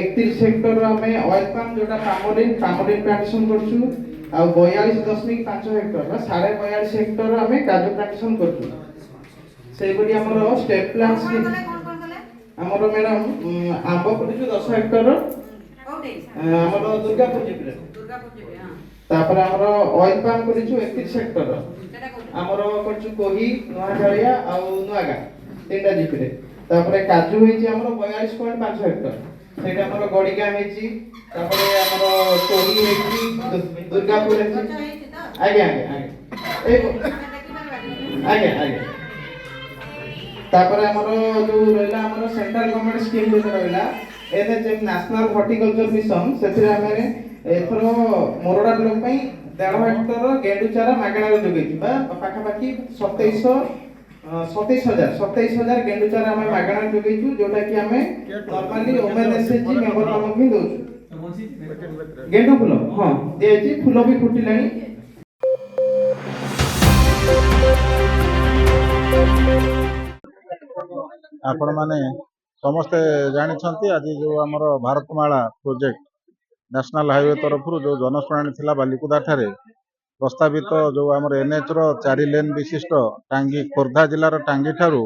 31 sector आम oil palm जोटा palmolein plantation करछु आ 42.5 Hector 42.5 Hector आम काजू प्लांटेशन करछु से बडी हमर स्टेट प्लान स्कीम हमर मैडम आंब करछु 10 हेक्टर हमर दुर्गापुर जिले तापर हमर ऑयल पाम करछु 31 हेक्टर हमर करछु कोही नोहागालिया आ नुआगा तीनटा जिपरे तापर काजू हेछि हमर 42.5 हेक्टर सेटा हमर गडिका हेछि तापर हमर कोही हेछि दुर्गापुर हेछि आगे आगे आगे आगे आगे तापर हमर जो रहला हमर सेंट्रल गवर्नमेंट स्कीम जो रहला एनएचएम नेशनल हॉर्टिकल्चर मिशन सेथिरे हमें एथरो मोरडा ब्लॉक पई 1.5 हेक्टर गेंडू चारा मागणार जोगेछि बा पाखा पाखी 27,000 गेंडू चारा हमें मागणार जोगेछु जोटा कि हमें नॉर्मली ओमेन एसएचजी मेंबर मानक भी दोछु गेंडू फूल हां देछि फूल भी फुटिलानी आपण माने समस्ते जानी आज जो आमर भारतमाला प्रोजेक्ट नेशनल हाईवे तरफ जो जनशुणाणी थिला बालिकुदा ठारे प्रस्तावित जो आमर एनएच रो 4 लेन विशिष्ट टांगी खोर्धा जिलार टांगी ठारू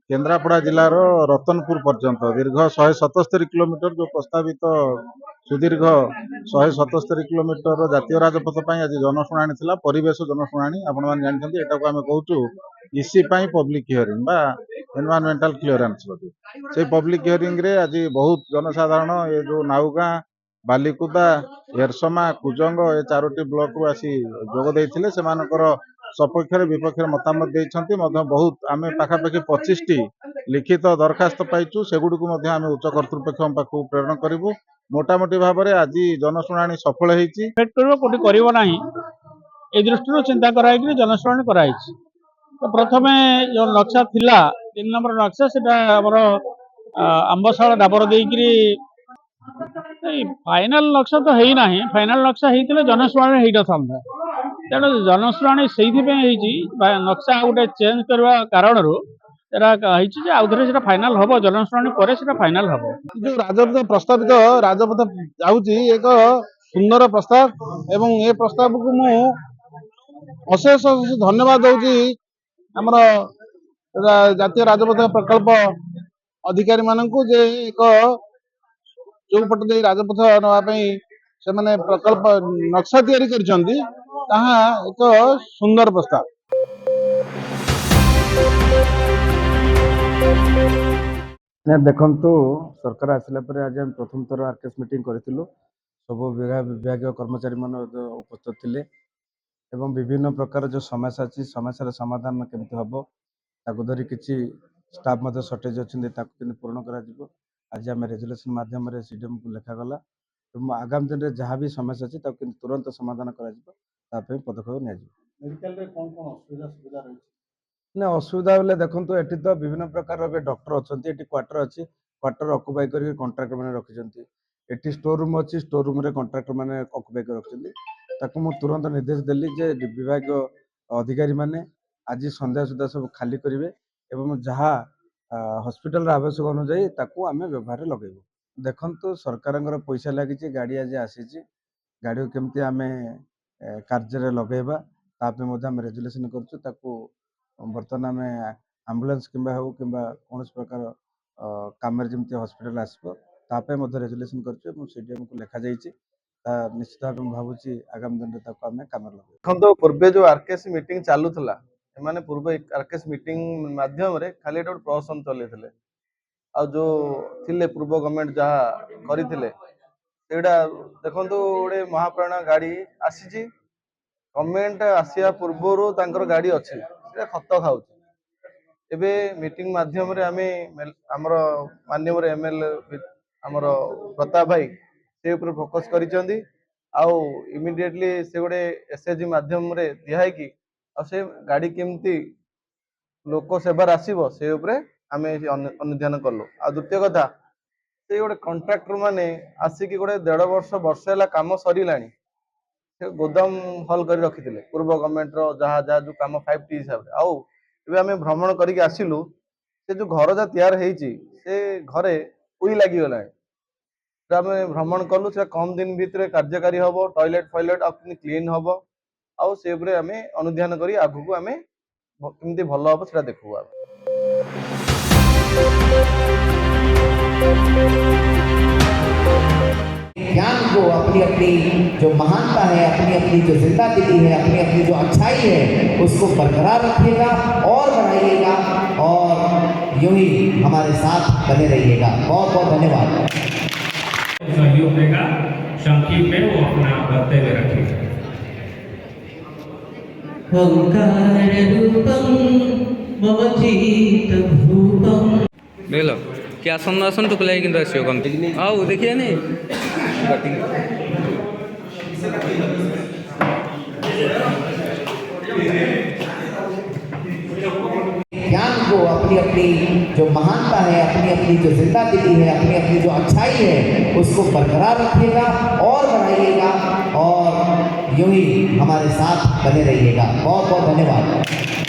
केन्द्रापड़ा जिलार रतनपुर पर्यंत दीर्घ 177 किलोमीटर जो प्रस्तावित सुदीर्घ 177 किलोमीटर जातीय राजपथ आज जनशुणाणी थिला परिवेश जनशुणाणी आपण माने जानछन्ती एटा को आमे कहूछु इसी पाई पब्लिक हियरिंग बा एनवायरमेंटल क्लियरेंस बडी से पब्लिक हियरिंग रे आज बहुत जनसाधारण ये जो नाउगा बालिकुदा एरसमा कुजंग ए चारोटी ब्लॉक रु आसी जोग देइथिले सेमानकर सपक्ष विपक्ष मतामत देइछन्ती मध्य बहुत आमे पाखापाखि 25 टी लिखित दरखास्त पाइछु सेगुडी को मध्य आमे उच्च कर्तृपक्ष पाखु प्रेरण करिवु मोटामोटी भाव में आज जनशुणाणी सफल होईछि कोटी करिवो नाही ए दृष्टि चिंता कराई जनशुणाणी कराई तो प्रथमे जो नक्शा थिला 3 नंबर नक्शा सेटा हमर आंबशाला डाबर देइकरी फाइनल नक्शा तो हेई नाही फाइनल नक्शा हेइतिले जनशुणाणी हेइटा थांदा तेणु जनशुणाणी सेइथिपे हेइछि नक्शा गोटे चेंज करवा कारणरू आउे फाइनाल हम जनशुणाणी पर फाइनाल हम जो राजपथ प्रस्तावित राजपथ जाउछि एक सुंदर प्रस्ताव एवं ए प्रस्ताव को मु अशेष धन्यवाद दउछि हमर जातीय राजपथ प्रकल्प अधिकारी माननकु जे एक जो पट दे राजपथ नवा पई से माने प्रकल्प नक्शा तैयारी करछन्ती ताहा एक सुंदर प्रस्ताव देखु सरकार आसला आज हम प्रथम थर आरकेएस मीटिंग करूँ सब विभाग कर्मचारी मान उपस्थित थे एवं विभिन्न प्रकार जो समस्या अच्छी समस्या समाधान केमती हम ताकू धरी किसी स्टाफ सर्टेज अच्छे पूर्ण कर आज आम रेजुलेसन माध्यम सीडीएम को लिखागला आगामी दिन में जहाँ भी समस्या अच्छी तुरंत समाधान कर पदक्षेप ना असुविधा बोले देखो ये तो विभिन्न प्रकार डॉक्टर अच्छा ये क्वार्टर अच्छी क्वार्टर अकुपाई कर कंट्राक्टर मैंने रखिंट ये स्टोर रूम अच्छी स्टोर रूम कंट्राक्टर मैंने अकुपाई कर रखिंट मुझे तुरंत निर्देश देली जे विभाग अधिकारी माने आज संध्या सुधा सब खाली करेंगे एवं जहाँ हॉस्पिटल आवश्यक अनुजाई आम व्यवहार लगेबू देखु सरकार पैसा लगी गाड़ी आज आसी गाड़ी केमती आम कार्य लगेबा रेजुलेसन करूँ बर्तमान आम आंबुलांस कि कौन प्रकार कम जमी हॉस्पिटल आसपे रेजुलेसन कर सीडीएम को लिखा निश्चित भाव में भावुँ आगामी दिन में कम लगे पूर्व जो आरकेएस मीटिंग चलूला एमाने पूर्व आरकेएस मीटिंग माध्यम रे खाली गोटे प्रहसन चलते आ जो थिले पूर्व गवर्नमेंट जहाँ करते देखो गोटे महाप्राण गाड़ी आसी गवर्नमेंट आसिया पूर्वर गाड़ी अच्छी खत खाऊ एबे मीटिंग माध्यम रे आमे हमर माननीय एमएलए हमर प्रताप भाई से ऊपर फोकस करिसेंती आउ इमिडिएटली से गोटे एसएचजी माध्यम रे दिहाई कि आ से गाड़ी केमती लोक सेवार आसीबो से ऊपर आमे अनुध्यान करलो आ द्वितीय कथा से गोटे कॉन्ट्रैक्टर माने आसिकी गोटे 1.5 वर्ष है काम सरिलानी से गोदाम हल कर रखिथिले पूर्व गवर्नमेंट रो जहाँ जहाँ जो काम 5T हिसाब रे आउ एबे आमे भ्रमण करिक आसिलु से जो घर जा तैयार हेची से घरे उई लागी गलानी आम भ्रमण कलु से कम दिन भितर कार्यकारी हम टॉयलेट फॉयलेट क्लीन हम आउ से आम अनुध्यान करी आगु आम केमती भल हम से देखू। ज्ञान को अपनी अपनी जो महानता है, अपनी अपनी जो जिंदा दिली है, अपनी अपनी जो अच्छाई है, उसको बरकरार रखिएगा और बढ़ाइएगा और यूं ही हमारे साथ बने रहिएगा। बहुत बहुत धन्यवाद। सहयोग देगा, संक्षिप्त में वो अपना वक्तव्य रखेगा। देख लो क्या आसन आसन टुकलाई किंतु आसियो कम आओ देखिए नहीं ज्ञान को अपनी अपनी जो महानता है, अपनी अपनी जो जिंदा दिली है, अपनी अपनी जो अच्छाई है, उसको बरकरार रखिएगा और बढ़ाइएगा और यूं ही हमारे साथ बने रहिएगा। बहुत बहुत धन्यवाद।